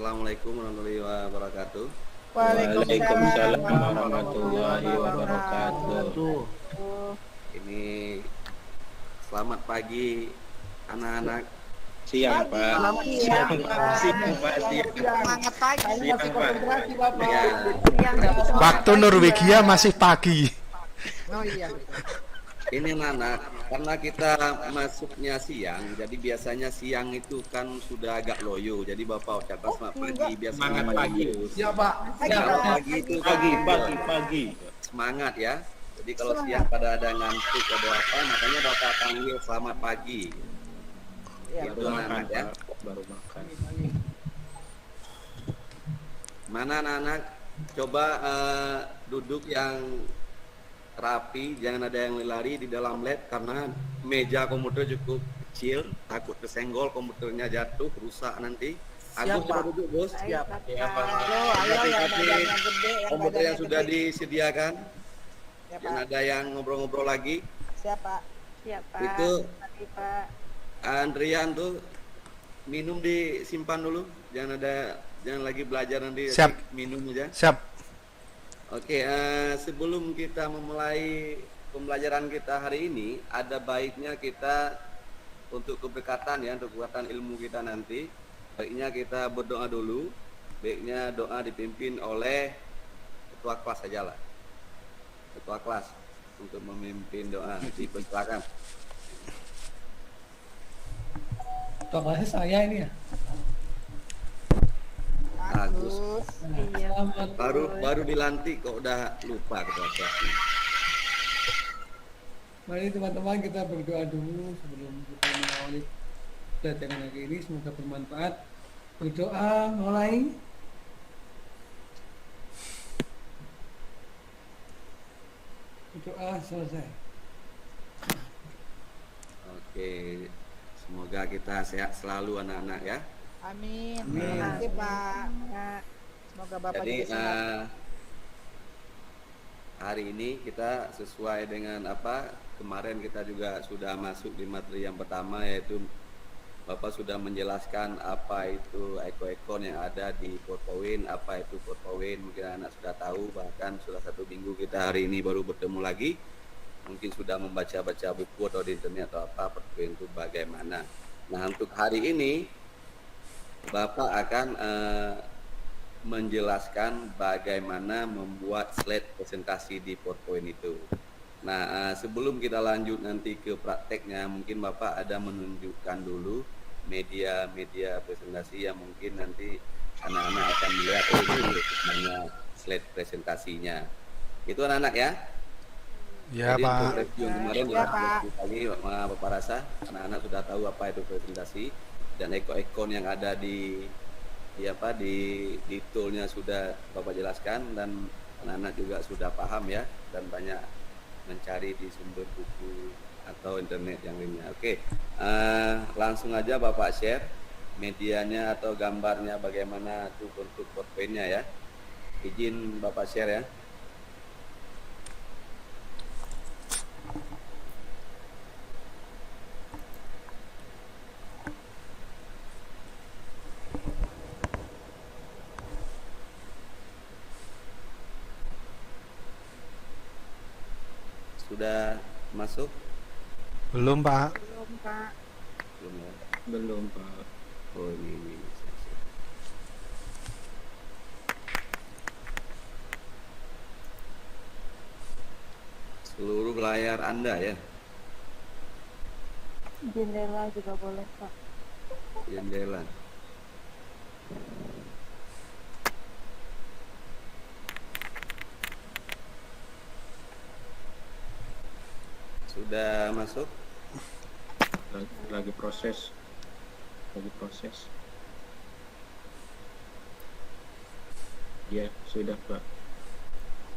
Assalamualaikum warahmatullahi wabarakatuh. Waalaikumsalam Waalaikumsalam warahmatullahi warahmatullahi wabarakatuh. wabarakatuh. Ini selamat pagi anak-anak. Siang, Pak. Siang, Pak. Siang, Pak. Siang. Semangat pagi. Siang, Pak. Ya, Waktu Norwegia masih pagi. Oh iya. ini anak-anak, karena kita masuknya siang, jadi biasanya siang itu kan sudah agak loyo. Jadi Bapak ucapkan selamat pagi, biasanya Semangat pagi. Ya, Pak. Selamat pagi itu Pagi. semangat ya. Jadi kalau siang pada ada ngantuk ada apa, makanya Bapak panggil selamat pagi. Ya, Itu Baru makan, anak-anak ya. Pak. Baru makan. Mana anak-anak? Coba duduk yang rapi, jangan ada yang lari di dalam lab karena meja komputer cukup kecil, takut kesenggol komputernya jatuh, rusak nanti. Agus Siap, coba Pak. duduk bos. Siap. Ya, Pak. Ayo yang badannya gede, yang Komputer yang badannya sudah gede. disediakan, Ya, jangan Pak. ada yang ngobrol-ngobrol lagi. Siapa? Siap, Pak. Itu Mari, Pak. Andrian tuh minum disimpan dulu, jangan lagi belajar nanti. Siap. Minum aja. Siap. Oke, sebelum kita memulai pembelajaran kita hari ini, ada baiknya kita untuk keberkatan ya, untuk kekuatan ilmu kita nanti, baiknya kita berdoa dulu. Baiknya doa dipimpin oleh ketua kelas saja lah. Ketua kelas untuk memimpin doa. Dipersilakan. Kelasnya saya ini ya. Agus. Iya. Selamat. Baru dilantik kok udah lupa ketua kelasnya. Mari teman-teman kita berdoa dulu sebelum kita mengawali pelajaran hari ini. Semoga bermanfaat. Berdoa mulai. Berdoa selesai. Oke, semoga kita sehat selalu anak-anak ya. Amin. Amin. Terima kasih, Pak. Pak. Semoga Bapak Jadi juga sehat. hari ini kita sesuai dengan apa kemarin kita juga sudah masuk di materi yang pertama, yaitu Bapak sudah menjelaskan apa itu eko-ekon yang ada di PowerPoint, apa itu PowerPoint, mungkin anak sudah tahu, bahkan sudah 1 minggu kita hari ini baru bertemu lagi, mungkin sudah membaca-baca buku atau di internet atau apa PowerPoint itu bagaimana. Nah, untuk hari ini Bapak akan menjelaskan bagaimana membuat slide presentasi di PowerPoint itu. Nah, sebelum kita lanjut nanti ke prakteknya, mungkin Bapak ada menunjukkan dulu media-media presentasi yang mungkin nanti anak-anak akan melihat ini sebenarnya slide presentasinya. Itu anak-anak ya. Ya, Jadi untuk Pak. review yang kemarin Ya, Pak. tadi Bapak rasa anak-anak sudah tahu apa itu presentasi dan ekon yang ada di toolnya sudah Bapak jelaskan, dan anak-anak juga sudah paham ya, dan banyak mencari di sumber buku atau internet yang lainnya. Oke, langsung aja Bapak share medianya atau gambarnya bagaimana itu bentuk PowerPoint-nya ya. Izin Bapak share ya. Sudah masuk? Belum, Pak. Belum, Pak. Belum ya? Belum, Pak. Oh ini. Seluruh layar Anda ya, Jendela juga boleh, Pak. jendela. Sudah masuk? Lagi proses. Ya, sudah, Pak.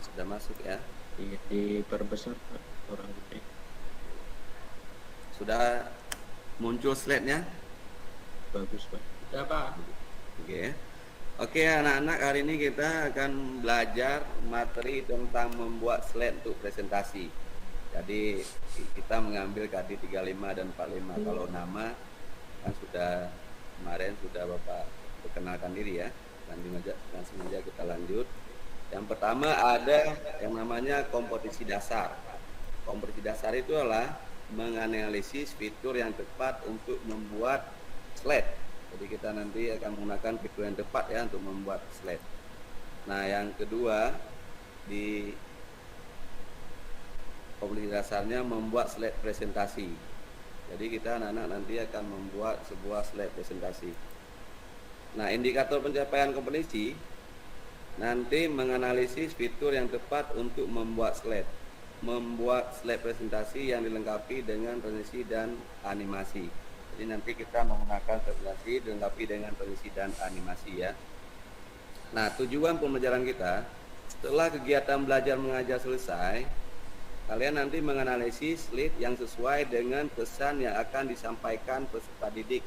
Sudah masuk ya. Iya, diperbesar, Pak. Orang gede. Sudah muncul slide-nya? Bagus, Pak. Ya, Pak. Oke. Oke anak-anak, hari ini kita akan belajar materi tentang membuat slide untuk presentasi. Jadi kita mengambil KD 35 dan 45. Kalau nama kan sudah kemarin sudah Bapak perkenalkan diri ya. Langsung aja kita lanjut. Yang pertama ada yang namanya kompetisi dasar. Kompetisi dasar itu adalah menganalisis fitur yang tepat untuk membuat slide. Jadi kita nanti akan menggunakan fitur yang tepat ya untuk membuat slide. Nah, yang kedua di kompetisi dasarnya membuat slide presentasi. Jadi kita anak-anak nanti akan membuat sebuah slide presentasi. Nah, indikator pencapaian kompetisi nanti menganalisis fitur yang tepat untuk membuat slide presentasi yang dilengkapi dengan transisi dan animasi. Jadi nanti kita menggunakan presentasi dilengkapi dengan transisi dan animasi ya. Nah, tujuan pembelajaran kita setelah kegiatan belajar mengajar selesai, kalian nanti menganalisis slide yang sesuai dengan pesan yang akan disampaikan peserta didik.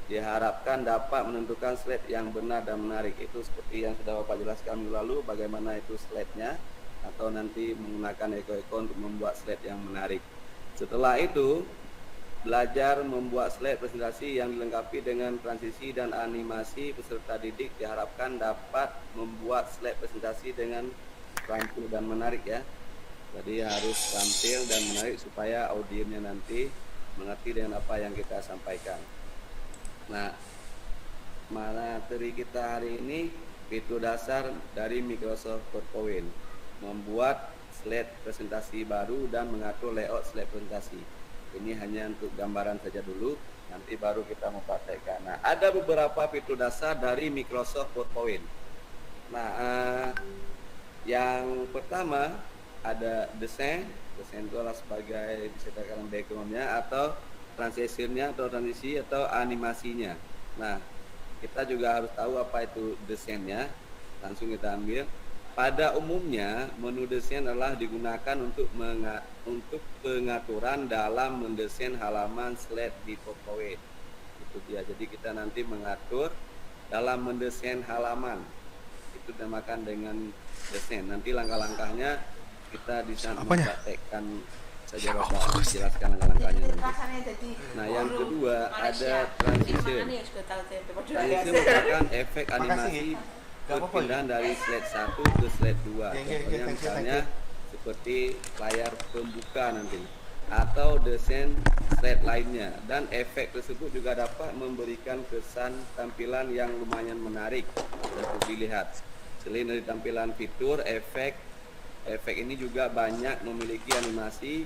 Diharapkan dapat menentukan slide yang benar dan menarik. Itu seperti yang sudah Bapak jelaskan minggu lalu, bagaimana itu slide-nya, atau nanti menggunakan eko-eko untuk membuat slide yang menarik. Setelah itu, belajar membuat slide presentasi yang dilengkapi dengan transisi dan animasi. Peserta didik diharapkan dapat membuat slide presentasi dengan rampung dan menarik ya. Jadi harus tampil dan menarik supaya audiensnya nanti mengerti dengan apa yang kita sampaikan. Nah, materi kita hari ini fitur dasar dari Microsoft PowerPoint, membuat slide presentasi baru dan mengatur layout slide presentasi. Ini hanya untuk gambaran saja dulu, nanti baru kita mempraktekkan. Nah, ada beberapa fitur dasar dari Microsoft PowerPoint. Nah, yang pertama ada desain itu adalah sebagai disediakan backgroundnya atau transitionnya atau transisi atau animasinya. Nah, kita juga harus tahu apa itu desainnya. Langsung kita ambil. Pada umumnya menu desain adalah digunakan untuk pengaturan dalam mendesain halaman slide di PowerPoint. Itu dia. Jadi kita nanti mengatur dalam mendesain halaman. Itu dinamakan dengan desain. Nanti langkah-langkahnya kita bisa mempraktekkan saja Bapak jelaskan langkah-langkahnya nanti. Nah, yang kedua ada transition. Transition merupakan efek animasi perpindahan dari slide 1 ke slide 2. Contohnya misalnya seperti layar pembuka nanti atau desain slide lainnya, dan efek tersebut juga dapat memberikan kesan tampilan yang lumayan menarik untuk dilihat. Selain dari tampilan fitur, efek ini juga banyak memiliki animasi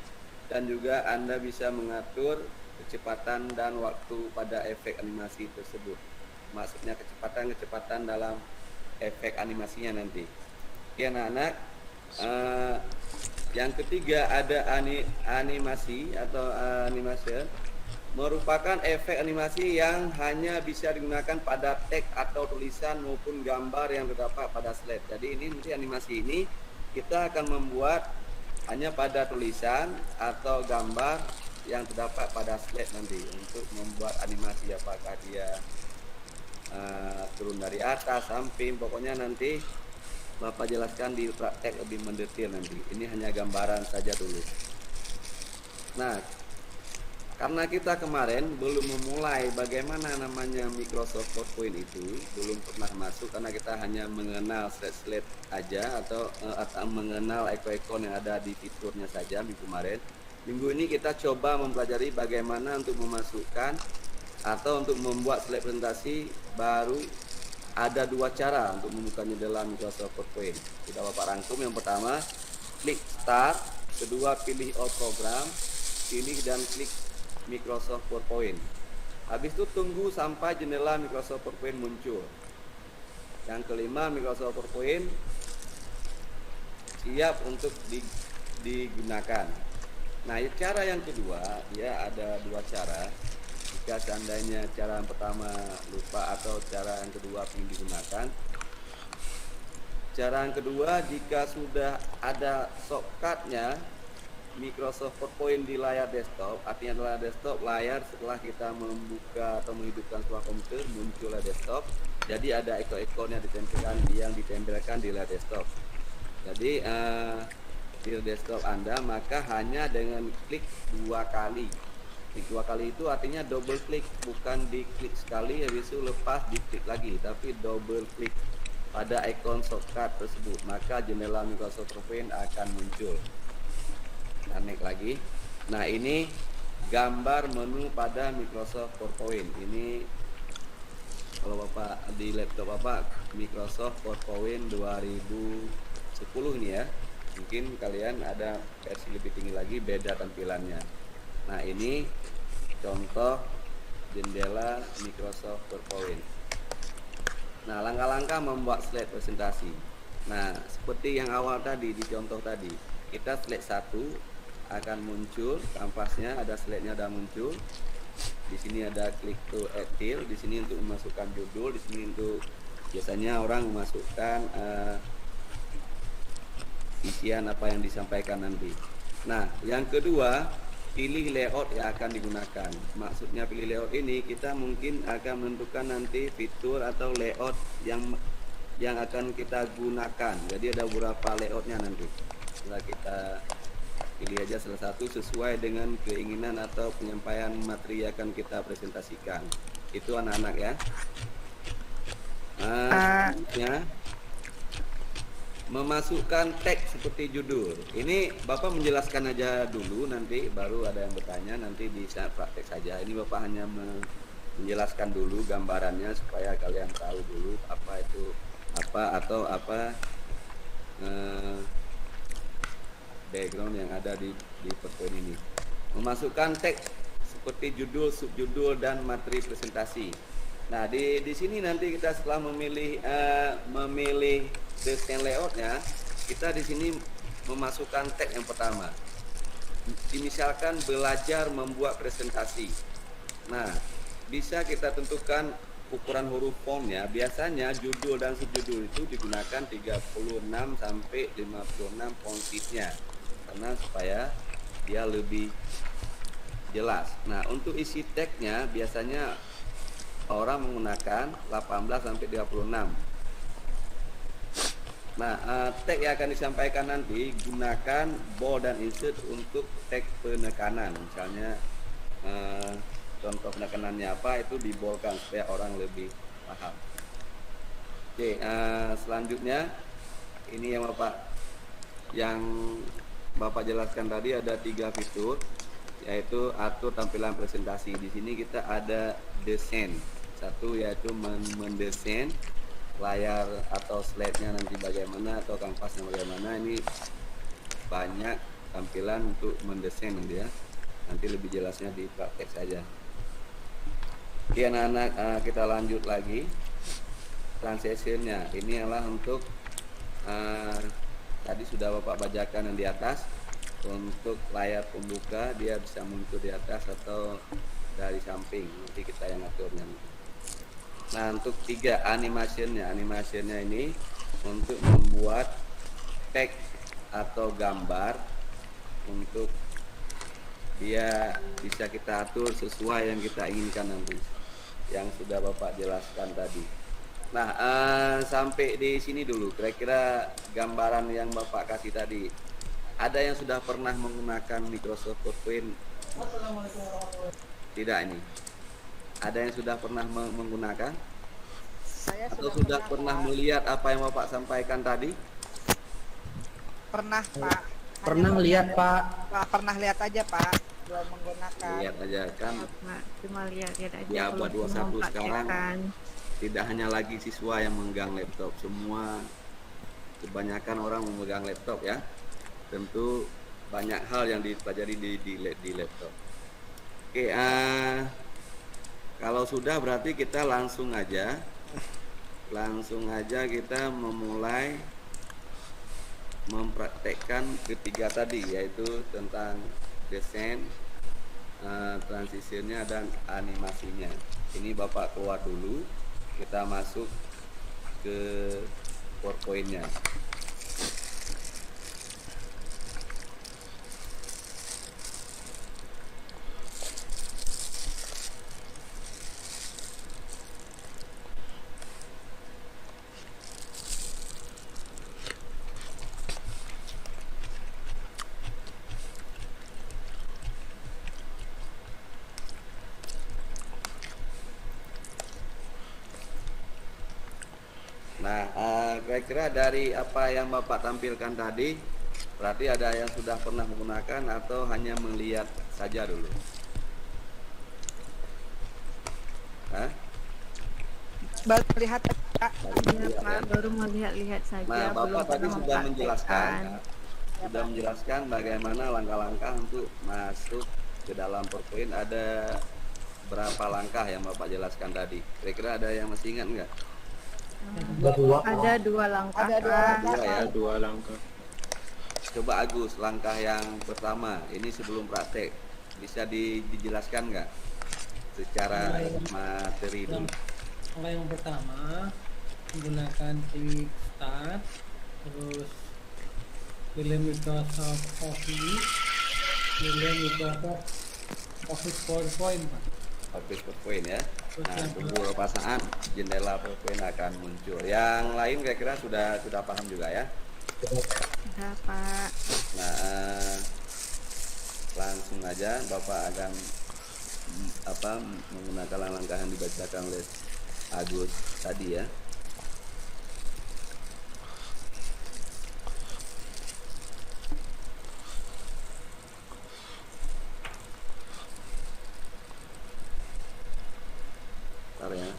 dan juga Anda bisa mengatur kecepatan dan waktu pada efek animasi tersebut. Maksudnya kecepatan dalam efek animasinya nanti. Oke anak-anak, yang ketiga ada animasi atau animation, merupakan efek animasi yang hanya bisa digunakan pada teks atau tulisan maupun gambar yang terdapat pada slide. Jadi ini nanti animasi ini kita akan membuat hanya pada tulisan atau gambar yang terdapat pada slide nanti untuk membuat animasi, apakah dia turun dari atas, samping, pokoknya nanti Bapak jelaskan di praktek lebih mendetail nanti. Ini hanya gambaran saja dulu. Nah, karena kita kemarin belum memulai bagaimana namanya Microsoft PowerPoint itu, belum pernah masuk karena kita hanya mengenal slide-slide aja atau mengenal icon yang ada di fiturnya saja minggu kemarin. Minggu ini kita coba mempelajari bagaimana untuk memasukkan atau untuk membuat slide presentasi baru. Ada dua cara untuk membukanya dalam Microsoft PowerPoint. Sudah Bapak rangkum. Yang pertama, klik Start. Kedua, pilih All Program. Pilih dan klik Microsoft PowerPoint. Habis itu tunggu sampai jendela Microsoft PowerPoint muncul. Yang kelima, Microsoft PowerPoint siap untuk digunakan. Nah, cara yang kedua, dia ada dua cara. Jika seandainya cara yang pertama lupa atau cara yang kedua ingin digunakan, cara yang kedua, jika sudah ada shortcutnya Microsoft PowerPoint di layar desktop, artinya adalah desktop layar setelah kita membuka atau menghidupkan sebuah komputer muncullah desktop. Jadi ada icon-iconnya ditempelkan di layar desktop. Jadi di desktop Anda, maka hanya dengan klik dua kali Klik 2 kali itu artinya double klik, bukan diklik sekali habis itu lepas diklik lagi, tapi double klik pada ikon shortcut tersebut, maka jendela Microsoft PowerPoint akan muncul. Naik lagi. Nah, ini gambar menu pada Microsoft PowerPoint. Ini kalau Bapak di laptop Bapak Microsoft PowerPoint 2010 ini ya. Mungkin kalian ada versi lebih tinggi lagi, beda tampilannya. Nah, ini contoh jendela Microsoft PowerPoint. Nah, langkah-langkah membuat slide presentasi. Nah, seperti yang awal tadi di contoh tadi, kita slide 1 akan muncul kanvasnya, ada slide-nya ada muncul. Di sini ada klik to add field, di sini untuk memasukkan judul, di sini untuk biasanya orang memasukkan isian apa yang disampaikan nanti. Nah, yang kedua, pilih layout yang akan digunakan. Maksudnya pilih layout ini kita mungkin akan menentukan nanti fitur atau layout yang akan kita gunakan. Jadi ada beberapa layoutnya nanti. Setelah kita pilih aja salah satu sesuai dengan keinginan atau penyampaian materi yang akan kita presentasikan. Itu anak-anak ya. Selanjutnya memasukkan teks seperti judul. Ini Bapak menjelaskan aja dulu, nanti baru ada yang bertanya, nanti bisa praktek saja. Ini Bapak hanya menjelaskan dulu gambarannya supaya kalian tahu dulu apa itu apa background yang ada di PowerPoint ini. Memasukkan teks seperti judul, subjudul dan materi presentasi. Nah, di sini nanti kita setelah memilih desain layoutnya, kita di sini memasukkan teks yang pertama. Misalkan belajar membuat presentasi. Nah, bisa kita tentukan ukuran huruf fontnya. Biasanya judul dan subjudul itu digunakan 36 sampai 56 font size-nya, karena supaya dia lebih jelas. Nah, untuk isi teksnya biasanya orang menggunakan 18 sampai 36. Nah, teks yang akan disampaikan nanti gunakan bold dan insert untuk teks penekanan. Misalnya contoh penekanannya apa, itu dibolkan supaya orang lebih paham. Oke, selanjutnya ini yang Bapak jelaskan tadi, ada 3 fitur, yaitu atur tampilan presentasi. Di sini kita ada desain. Satu yaitu mendesain layar atau slide-nya nanti bagaimana, atau kanvasnya bagaimana. Ini banyak tampilan untuk mendesain nanti ya. Nanti lebih jelasnya di praktek saja. Oke anak-anak, kita lanjut lagi. Transition-nya ini adalah untuk tadi sudah Bapak bacakan yang di atas. Untuk layar pembuka dia bisa muncul di atas atau dari samping, nanti kita yang aturnya. Nah, untuk 3 animationnya ini untuk membuat teks atau gambar, untuk dia bisa kita atur sesuai yang kita inginkan nanti, yang sudah Bapak jelaskan tadi. Nah, sampai di sini dulu. Kira-kira gambaran yang Bapak kasih tadi, ada yang sudah pernah menggunakan Microsoft PowerPoint? Tidak ini. Ada yang sudah pernah menggunakan? Saya Atau sudah pernah Pak. melihat apa yang Bapak sampaikan tadi? Pernah Pak. Pernah lihat Pak. Pernah lihat aja Pak, belum menggunakan. Lihat aja kan. Pak, cuma lihat-lihat aja. Ya, kalau buat mau 21 sekarang. praktekkan. Tidak hanya lagi siswa yang memegang laptop, semua kebanyakan orang memegang laptop ya. Tentu banyak hal yang dipelajari di laptop. Oke, kalau sudah berarti kita langsung aja kita memulai mempraktekkan ketiga tadi, yaitu tentang desain, transitionnya dan animasinya. Ini Bapak keluar dulu, kita masuk ke PowerPoint-nya. Nah, kira-kira dari apa yang Bapak tampilkan tadi, berarti ada yang sudah pernah menggunakan atau hanya melihat saja dulu? Hah? Baru melihat Pak. Baru Iya melihat, Pak, ya? baru melihat-lihat saja, Nah, belum Bapak tadi pernah sudah menjelaskan, mempraktekkan. sudah menjelaskan bagaimana langkah-langkah untuk masuk ke dalam PowerPoint. Ada berapa langkah yang Bapak jelaskan tadi? Kira-kira ada yang masih ingat nggak? Ada 2 langkah Ada 2 Pak. langkah. Dua ya. Ada 2 langkah. Coba Agus, langkah yang pertama, ini sebelum praktek, bisa dijelaskan nggak secara materi dulu? Langkah yang pertama menggunakan klik start, terus pilih Microsoft Office, pilih Microsoft Office PowerPoint, Pak. Office PowerPoint ya. Terus Nah, yang tunggu beberapa saat jendela PowerPoint akan muncul. Yang lain kira-kira sudah paham juga ya. Ada Pak. Nah, langsung aja Bapak akan menggunakan langkah yang dibacakan oleh Agus tadi ya. Bentar ya.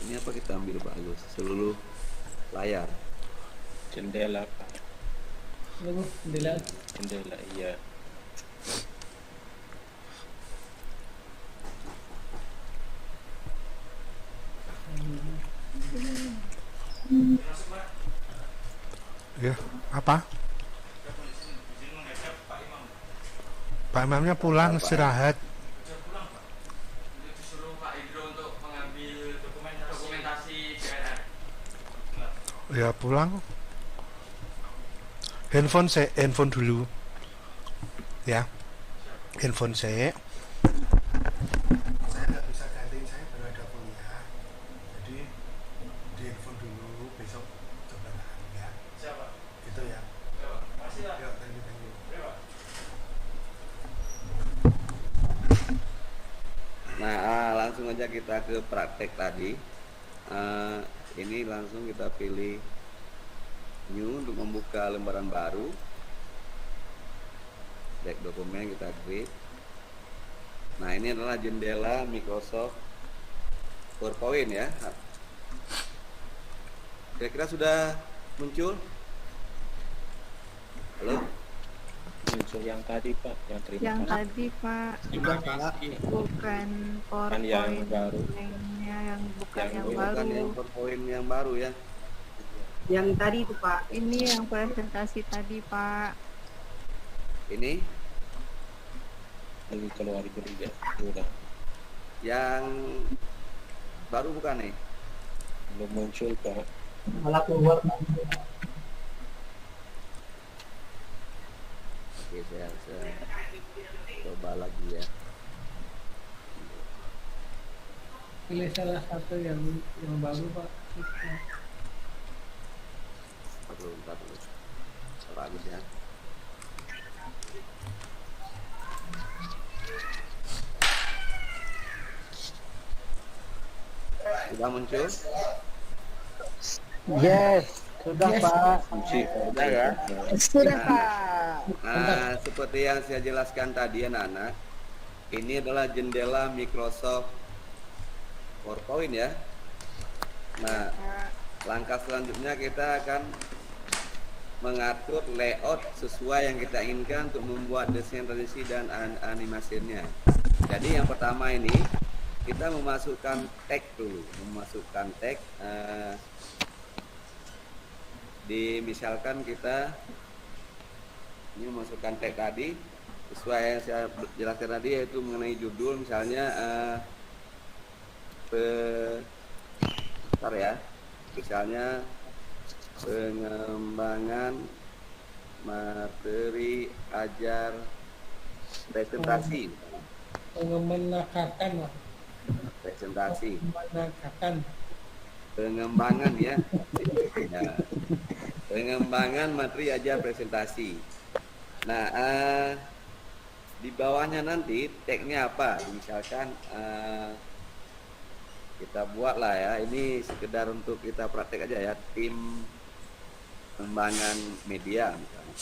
Ini apa kita ambil Pak Agus? Seluruh layar. Jendela Pak. Lalu jendela Jendela iya. Ya, apa? Pak Imamnya pulang istirahat. Disuruh Pak Idro untuk mengambil dokumentasi BNN. Ya pulang. Handphone dulu. Ya. Handphone saya. Saya nggak bisa gantiin, saya baru ada kuliah. Jadi di handphone dulu, besok coba ya. Siapa? Gitu ya. Masih lah. Ya, thank you. Nah, langsung aja kita ke praktek tadi. Ini langsung kita pilih new untuk membuka lembaran baru. Back dokumen kita klik. Nah, ini adalah jendela Microsoft PowerPoint ya. Kira-kira sudah muncul? Halo? Muncul yang tadi Pak, yang terima Yang kasih. tadi Pak, Terima kasih. bukan Kan yang PowerPoint baru. lainnya, yang bukan Yang yang Bukan baru. yang PowerPoint yang baru ya. Yang tadi itu Pak. Ini yang presentasi tadi Pak. Ini Lagi keluar dulu ya. Sudah. yang baru bukan nih? Belum muncul Pak. Malah keluar Pak. Oke, saya coba lagi ya. pilih salah satu yang baru, Pak. Bentar dulu. Bagus ya. Sudah muncul? Yes, sudah Yes. Pak. Kunci Sudah ya? Sudah Nah. Pak. Nah, seperti yang saya jelaskan tadi anak-anak, ini adalah jendela Microsoft PowerPoint ya. Nah, langkah selanjutnya kita akan mengatur layout sesuai yang kita inginkan untuk membuat desain transisi dan animasinya. Jadi yang pertama ini kita memasukkan tag dulu, memasukkan tag misalkan kita ini memasukkan tag tadi sesuai yang saya jelaskan tadi, yaitu mengenai judul misalnya bentar ya, misalnya pengembangan materi ajar presentasi, Menakarkan, Pak. presentasi Menakarkan. pengembangan ya. Ya. Pengembangan materi ajar presentasi. Nah, di bawahnya nanti tagnya apa? Misalkan kita buatlah ya. Ini sekedar untuk kita praktek aja ya, tim pengembangan media misalnya.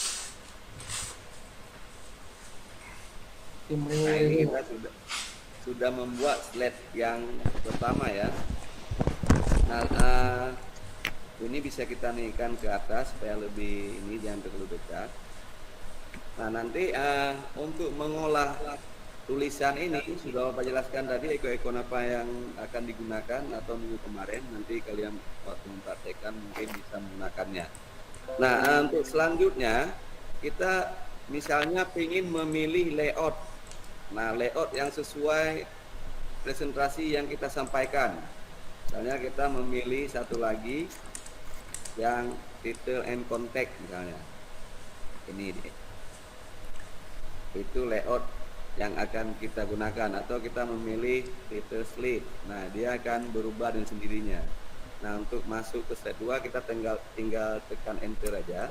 Tim Nah, ini review. kita sudah membuat slide yang pertama ya. Nah, ini bisa kita naikkan ke atas supaya lebih ini, jangan terlalu dekat. Nah, nanti untuk mengolah tulisan ini sudah Bapak jelaskan tadi ekon apa yang akan digunakan atau minggu kemarin, nanti kalian waktu mempraktekkan mungkin bisa menggunakannya. Nah, untuk selanjutnya kita misalnya ingin memilih layout. Nah, layout yang sesuai presentasi yang kita sampaikan. Misalnya kita memilih satu lagi yang title and contact misalnya. Ini deh. Itu layout yang akan kita gunakan, atau kita memilih title slide. Nah, dia akan berubah dengan sendirinya. Nah, untuk masuk ke slide 2 kita tinggal tekan enter aja.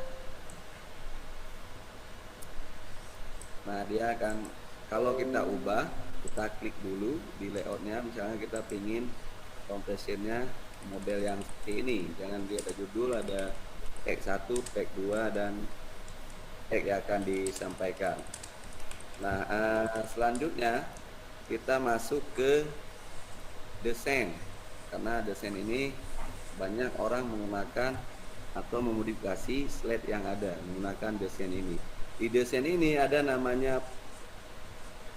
Nah, dia akan, kalau kita ubah, kita klik dulu di layoutnya. Misalnya kita pingin compressionnya model yang seperti ini, jangan dia ada judul, ada tag 1, tag 2 dan tag yang akan disampaikan. Nah, selanjutnya kita masuk ke desain, karena desain ini banyak orang menggunakan atau memodifikasi slide yang ada menggunakan desain ini. Di desain ini ada namanya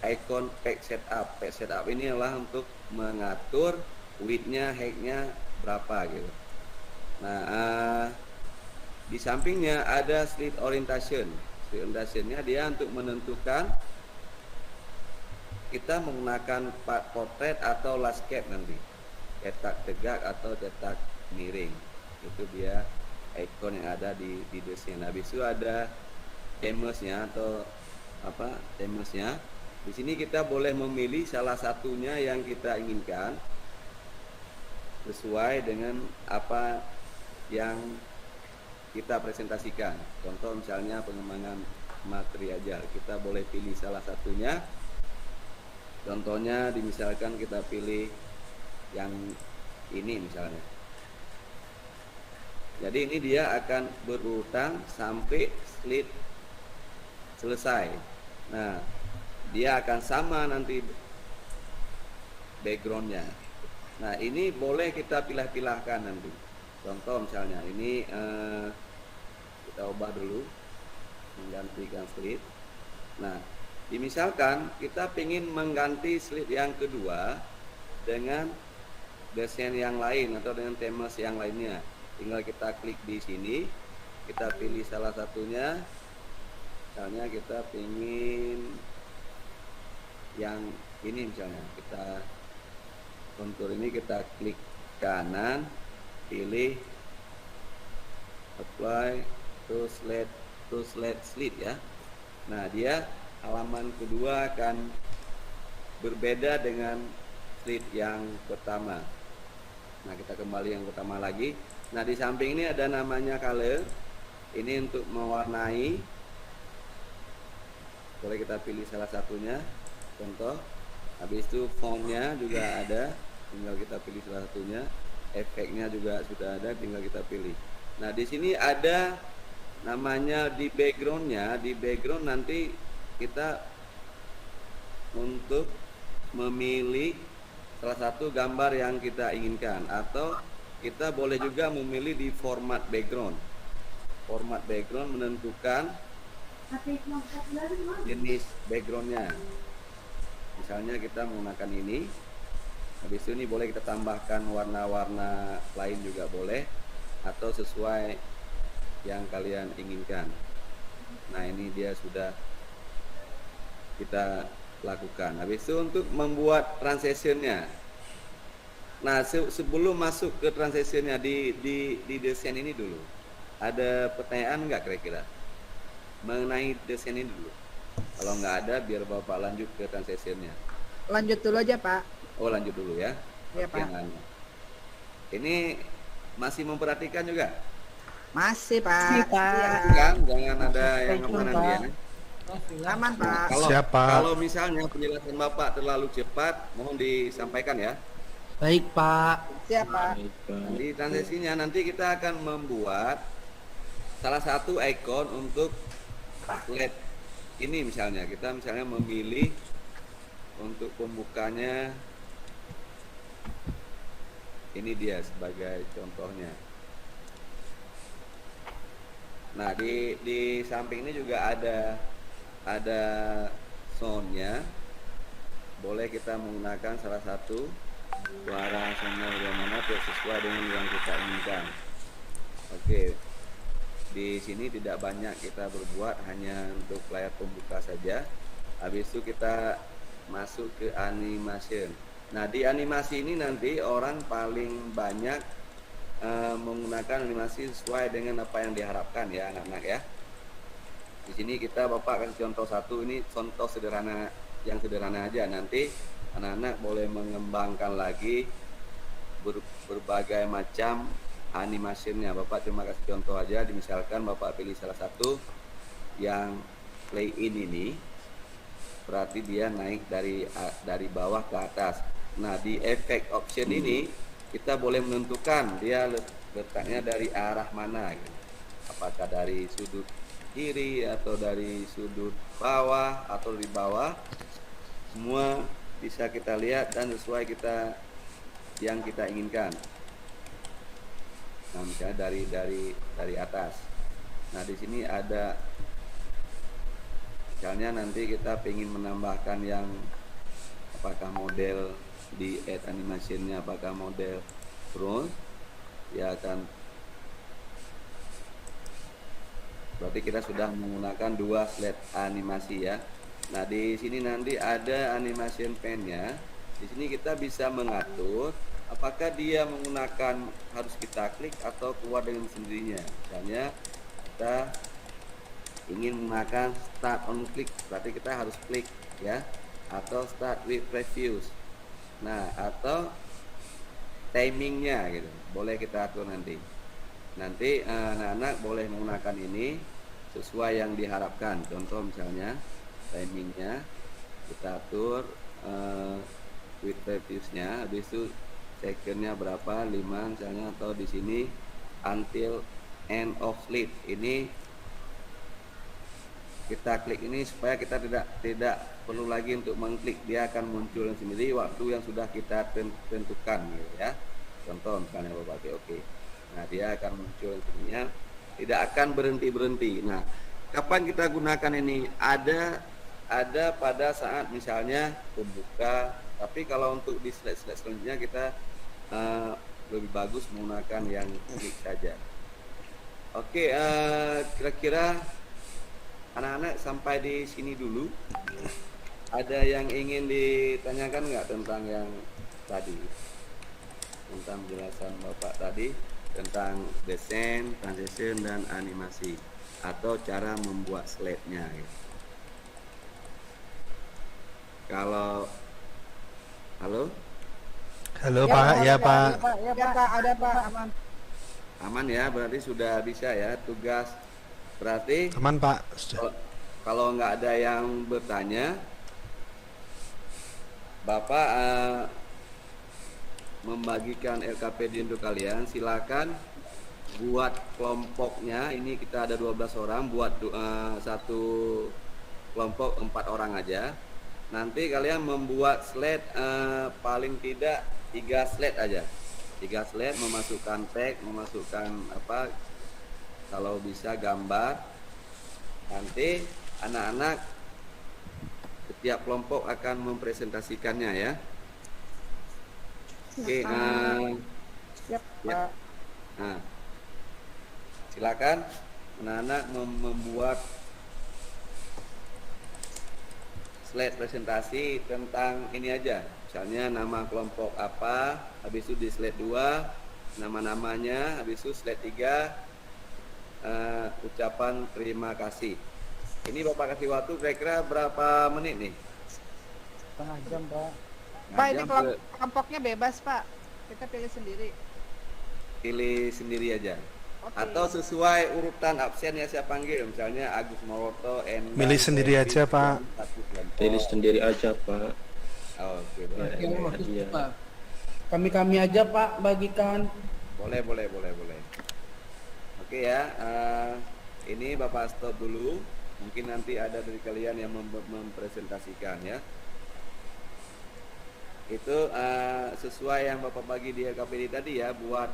icon page setup. Page setup ini adalah untuk mengatur width-nya, height-nya berapa gitu. Nah, di sampingnya ada slide orientation. Slide orientation-nya dia untuk menentukan kita menggunakan portrait atau landscape nanti, cetak tegak atau cetak miring. Itu dia icon yang ada di desain. Habis itu ada themes-nya atau apa themes-nya. Di sini kita boleh memilih salah satunya yang kita inginkan sesuai dengan apa yang kita presentasikan. Contoh misalnya pengembangan materi aja, kita boleh pilih salah satunya. Contohnya misalkan kita pilih yang ini misalnya. Jadi ini dia akan berurutan sampai slide selesai. Nah, dia akan sama nanti backgroundnya. Nah, ini boleh kita pilih-pilihkan nanti. Contoh misalnya ini kita ubah dulu, menggantikan slide. Nah, misalkan kita ingin mengganti slide yang kedua dengan desain yang lain atau dengan themes yang lainnya. Tinggal kita klik di sini, kita pilih salah satunya. Misalnya kita ingin yang ini misalnya, kita kontur ini, kita klik kanan, pilih apply to slide ya. Nah, dia halaman kedua akan berbeda dengan slide yang pertama. Nah, kita kembali yang pertama lagi. Nah, di samping ini ada namanya color. Ini untuk mewarnai. Boleh kita pilih salah satunya. Contoh. Habis itu fontnya juga ada. Tinggal kita pilih salah satunya. Efeknya juga sudah ada. Tinggal kita pilih. Nah, di sini ada namanya di backgroundnya. Di background nanti kita untuk memilih salah satu gambar yang kita inginkan, atau kita boleh juga memilih di format background. Format background menentukan jenis backgroundnya. Misalnya kita menggunakan ini. Habis itu ini boleh kita tambahkan warna-warna lain juga boleh, atau sesuai yang kalian inginkan. Nah, ini dia sudah kita lakukan. Habis itu untuk membuat transitionnya. Nah, sebelum masuk ke transitionnya di desain ini dulu, ada pertanyaan nggak kira-kira mengenai desain ini dulu? Kalau nggak ada, biar Bapak lanjut ke transitionnya. Lanjut dulu aja, Pak. Oh, lanjut dulu ya. Iya, Oke, Pak. nah. Ini masih memperhatikan juga? Masih, Pak. Masih, Pak. Kan, jangan ada yang apa dia. Aman, Pak. Kalau Siapa? kalau misalnya penjelasan Bapak terlalu cepat, mohon disampaikan ya. Baik, Pak. Siap, Pak. Baik, Pak. Di transaksinya nanti kita akan membuat salah satu ikon untuk LED ini misalnya. Kita misalnya memilih untuk pembukanya, ini dia sebagai contohnya. Nah, di samping ini juga ada soundnya. Boleh kita menggunakan salah satu suara soundnya bagaimana sesuai dengan yang kita inginkan. Oke, di sini tidak banyak kita berbuat, hanya untuk layar pembuka saja. Habis itu kita masuk ke animation. Nah, di animasi ini nanti orang paling banyak menggunakan animasi sesuai dengan apa yang diharapkan ya anak-anak ya. Di sini kita Bapak kasih contoh satu, ini contoh sederhana, yang sederhana aja. Nanti anak-anak boleh mengembangkan lagi berbagai macam animasinya. Bapak cuma kasih contoh aja. Misalkan Bapak pilih salah satu yang play in ini, berarti dia naik dari bawah ke atas. Nah, di efek option ini kita boleh menentukan dia letaknya dari arah mana gitu. Apakah dari sudut kiri atau dari sudut bawah atau di bawah, semua bisa kita lihat dan sesuai yang kita inginkan. Nah, misalnya dari atas. Nah, di sini ada misalnya nanti kita ingin menambahkan yang apakah model di add animationnya, apakah model front, ya akan berarti kita sudah menggunakan 2 slide animasi ya. Nah, di sini nanti ada animation pen-nya. Di sini kita bisa mengatur apakah dia menggunakan harus kita klik atau keluar dengan sendirinya. Misalnya kita ingin menggunakan start on click, berarti kita harus klik ya, atau start with previews. Nah, atau timingnya gitu, boleh kita atur nanti. Nanti anak-anak boleh menggunakan ini sesuai yang diharapkan. Contoh misalnya timingnya kita atur with previewsnya, habis itu secondnya berapa, 5 misalnya, atau di sini until end of sleep. Ini kita klik ini supaya kita tidak perlu lagi untuk mengklik, dia akan muncul sendiri waktu yang sudah kita tentukan gitu ya. Contoh misalnya Bapak oke. Nah, dia akan muncul sendirinya, tidak akan berhenti. Nah, kapan kita gunakan ini? Ada pada saat misalnya pembuka, tapi kalau untuk di slide-slide selanjutnya kita lebih bagus menggunakan yang klik saja. Oke, kira-kira anak-anak sampai di sini dulu. Ada yang ingin ditanyakan nggak tentang yang tadi? Tentang penjelasan Bapak tadi tentang desain, transition, dan animasi, atau cara membuat slide-nya gitu. Kalau halo Pak, ya Pak. Ya, Pak, ada Pak, aman. Aman ya, berarti sudah bisa ya tugas. Berarti Aman Pak. kalau nggak ada yang bertanya, Bapak membagikan LKPD untuk kalian. Silakan buat kelompoknya. Ini kita ada 12 orang, buat satu kelompok 4 orang aja. Nanti kalian membuat slide paling tidak 3 slide aja. 3 slide, memasukkan tag, memasukkan apa, kalau bisa gambar. Nanti anak-anak setiap kelompok akan mempresentasikannya ya. Oke, Siap, ya. Pak. Nah, silakan anak-anak membuat slide presentasi tentang ini aja. Misalnya nama kelompok apa, habis itu di slide 2 nama-namanya, habis itu slide 3 ucapan terima kasih. Ini Bapak kasih waktu kira-kira berapa menit nih? Setengah jam, Pak. Nah, Pak, ini jam kelompoknya bebas, Pak. Kita pilih sendiri. pilih sendiri aja. Oke. Atau sesuai urutan absen yang saya panggil, misalnya Agus Moroto, Endang, Milih sendiri Devi, aja, Pak. satu kelompok. Pilih sendiri aja Pak. Oh, oke, Oke, boleh. waktu Iya. Pak. kami aja Pak bagikan. Boleh. Oke ya, ini Bapak stop dulu. Mungkin nanti ada dari kalian yang mempresentasikan ya. Itu sesuai yang Bapak bagi di LKPD tadi ya, buat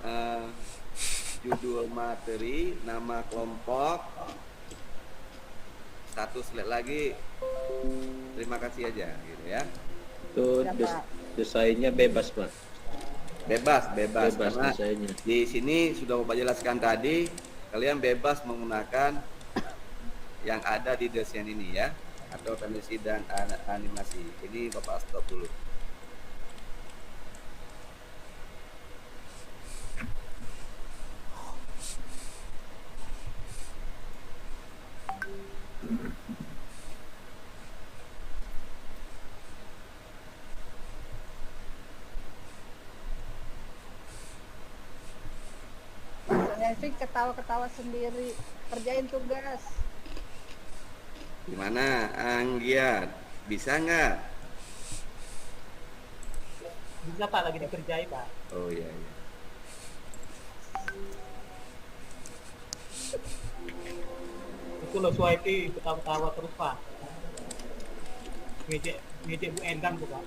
judul materi, nama kelompok, satu slide lagi, terima kasih aja gitu ya. Itu desainnya bebas Pak. Bebas karena desainnya. di sini sudah Bapak jelaskan tadi, kalian bebas menggunakan yang ada di desain ini ya, atau transisi dan animasi. Ini Bapak stop dulu. Hevin ketawa-ketawa sendiri. Kerjain tugas. Gimana Anggiat? Bisa nggak? Bisa Pak, lagi dikerjai Pak. Oh iya. Itu loh Suwaiti ketawa-tawa terus Pak. Ngejek Bu Endang tuh Pak.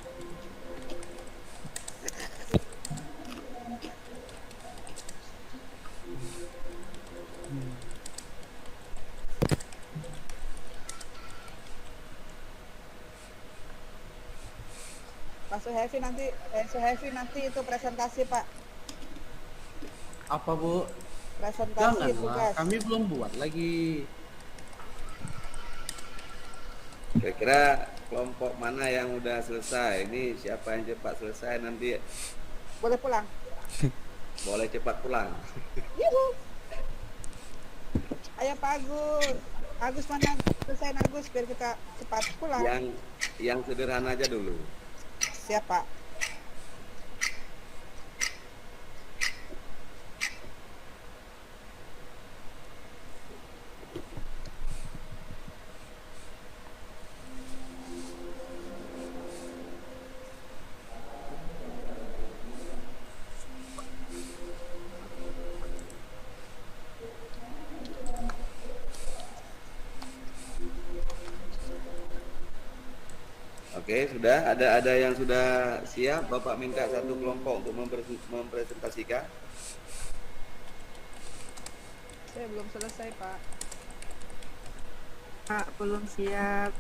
Pak Suhevi nanti itu presentasi Pak. Apa Bu? Presentasi Jangan tugas. kami belum buat lagi. Kira-kira kelompok mana yang udah selesai? Ini siapa yang cepat selesai nanti Boleh pulang. boleh cepat pulang. Yuhu. Ayo Pak Agus. Agus mana selesai Agus biar kita cepat pulang. Yang sederhana aja dulu. Siapa? Oke, sudah ada yang sudah siap. Bapak minta satu kelompok untuk mempresentasikan. Saya belum selesai Pak. Pak, belum siap.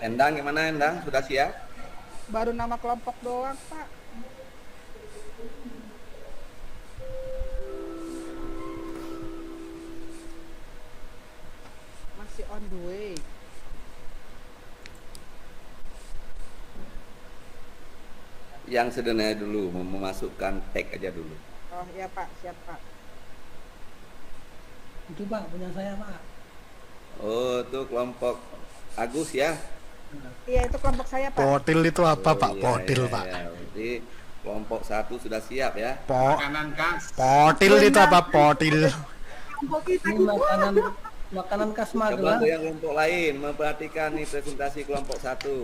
Endang gimana Endang? Sudah siap? Baru nama kelompok doang Pak. Masih on the way. Yang sederhana dulu, memasukkan tag aja dulu. Oh iya Pak, siap Pak. Itu Pak punya saya Pak. Oh, itu kelompok Agus ya? Iya itu kelompok saya Pak. Potil itu apa Oh, Pak? iya, Potil iya, Pak. iya. Jadi kelompok 1 sudah siap ya? Potil itu apa? Potil. Ini makanan khas Coba Magelang. tuh yang kelompok lain memperhatikan nih presentasi kelompok 1.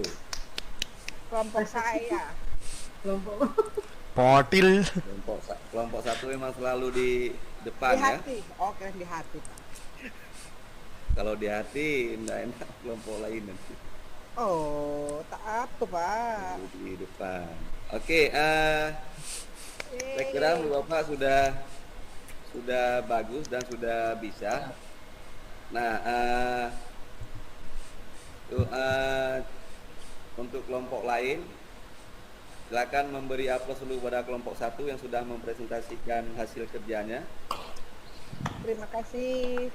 Kelompok saya. Kelompok Potil. Kelompok 1 memang selalu di depan Di ya. hati. Oh keren di hati Pak. Kalau di hati enak kelompok lain nanti Oh tak apa Pak. di depan. Oke, saya kira Bapak sudah bagus dan sudah bisa. Nah, Untuk kelompok lain, silakan memberi aplaus dulu pada kelompok 1 yang sudah mempresentasikan hasil kerjanya. Terima kasih.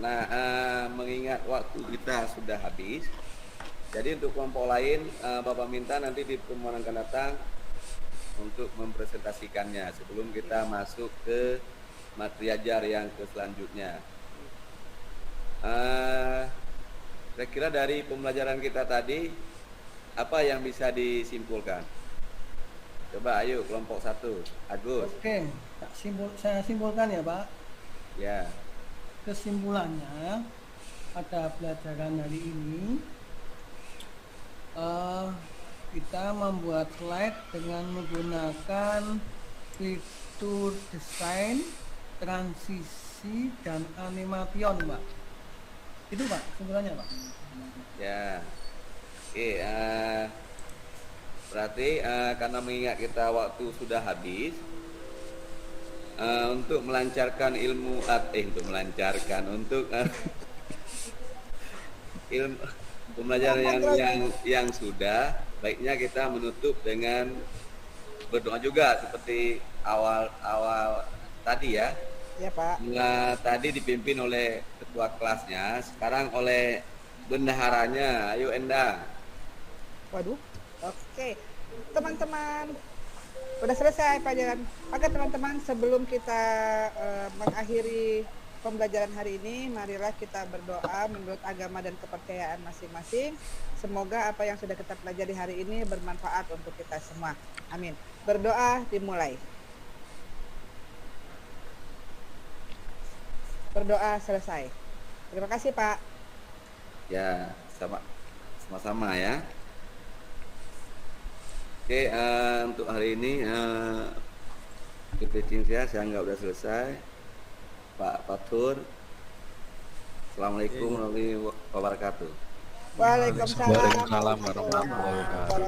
Nah, mengingat waktu kita sudah habis, jadi untuk kelompok lain, Bapak minta nanti di pertemuan akan datang untuk mempresentasikannya sebelum kita masuk ke materi ajar yang ke selanjutnya. Kira-kira dari pembelajaran kita tadi, apa yang bisa disimpulkan? Coba ayo kelompok 1, Agus. Oke, saya simpulkan ya Pak. Ya. Kesimpulannya pada pelajaran hari ini kita membuat slide dengan menggunakan fitur desain, transisi, dan animation Pak. Itu Pak kesimpulannya Pak. Ya. Oke, berarti karena mengingat kita waktu sudah habis, untuk melancarkan ilmu untuk ilmu pembelajaran yang sudah, baiknya kita menutup dengan berdoa juga seperti awal tadi ya. Ya Pak. Tadi dipimpin oleh ketua kelasnya, sekarang oleh bendaharanya. Ayo Endang. Waduh. Oke. Teman-teman, udah selesai pelajaran. Oke teman-teman, sebelum kita mengakhiri pembelajaran hari ini, marilah kita berdoa menurut agama dan kepercayaan masing-masing. Semoga apa yang sudah kita pelajari hari ini bermanfaat untuk kita semua. Amin. Berdoa dimulai. Berdoa selesai. Terima kasih Pak. Ya, sama-sama ya. Oke, untuk hari ini PPT saya anggap sudah selesai. Pak Fatur, Assalamualaikum warahmatullahi wabarakatuh. Waalaikumsalam warahmatullahi wabarakatuh.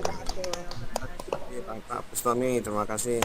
Pak Bustami, terima kasih.